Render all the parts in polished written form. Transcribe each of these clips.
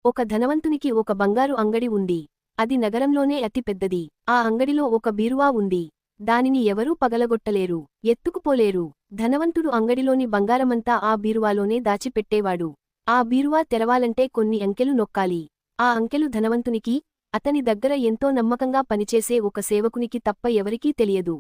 ఒక ధనవంతునికి ఒక బంగారు అంగడి ఉంది. అది నగరంలోనే అతి పెద్దది. ఆ అంగడిలో ఒక బీరువా ఉంది. దానిని ఎవరూ పగలగొట్టలేరు, ఎత్తుకుపోలేరు. ధనవంతుడు అంగడిలోని బంగారమంతా ఆ బీరువాలోనే దాచిపెట్టేవాడు. ఆ బీరువా తెరవాలంటే కొన్ని అంకెలు నొక్కాలి. ఆ అంకెలు ధనవంతునికి, అతని దగ్గర ఎంతో నమ్మకంగా పనిచేసే ఒక సేవకునికి తప్ప ఎవరికీ తెలియదు.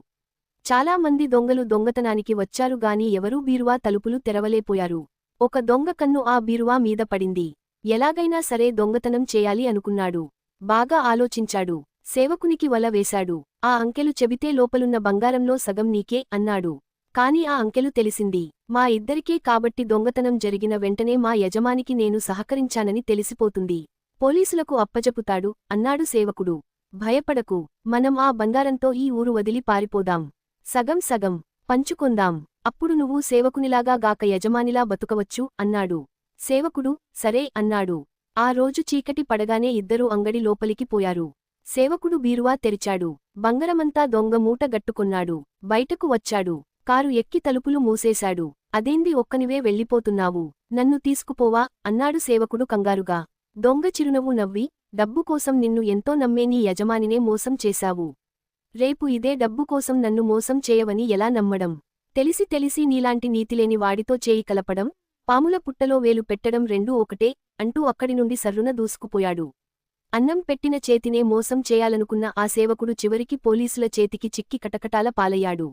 చాలామంది దొంగలు దొంగతనానికి వచ్చారు గాని ఎవరూ బీరువా తలుపులు తెరవలేపోయారు. ఒక దొంగ కన్ను ఆ బీరువా మీద పడింది. ఎలాగైనా సరే దొంగతనం చేయాలి అనుకున్నాడు. బాగా ఆలోచించాడు. సేవకునికి వల వేశాడు. ఆ అంకెలు చెబితే లోపలున్న బంగారంలో సగం నీకే అన్నాడు. కాని ఆ అంకెలు తెలిసింది. మా ఇద్దరికే కాబట్టి దొంగతనం జరిగిన వెంటనే మా యజమానికి నేను సహకరించానని తెలిసిపోతుంది. పోలీసులకు అప్పజెపుతాడు అన్నాడు సేవకుడు. భయపడకు, మనం ఆ బంగారంతో ఈ ఊరు వదిలి పారిపోదాం. సగం సగం పంచుకొందాం. అప్పుడు నువ్వు సేవకునిలాగా గాక యజమానిలా బతుకవచ్చు అన్నాడు. సేవకుడు సరే అన్నాడు. ఆ రోజు చీకటి పడగానే ఇద్దరూ అంగడి లోపలికి పోయారు. సేవకుడు బీరువా తెరిచాడు. బంగరమంతా దొంగ మూట గట్టుకొన్నాడు. బయటకు వచ్చాడు. కారు ఎక్కి తలుపులు మూసేశాడు. అదేంది ఒక్కనివే వెళ్ళిపోతున్నావు, నన్ను తీసుకుపోవా అన్నాడు సేవకుడు కంగారుగా. దొంగ చిరునవ్వు నవ్వి, డబ్బు కోసం నిన్ను ఎంతో నమ్మే నీ యజమానినే మోసం చేశావు. రేపు ఇదే డబ్బు కోసం నన్ను మోసం చేయవని ఎలా నమ్మడం? తెలిసి తెలిసి నీలాంటి నీతిలేని వాడితో చేయి కలపడం, పాముల పుట్టలో వేలు పెట్టడం రెండూ ఒకటే అంటూ అక్కడి నుండి సర్రున దూసుకుపోయాడు. అన్నం పెట్టిన చేతినే మోసం చేయాలనుకున్న ఆ సేవకుడు చివరికి పోలీసుల చేతికి చిక్కి కటకటాల పాలయ్యాడు.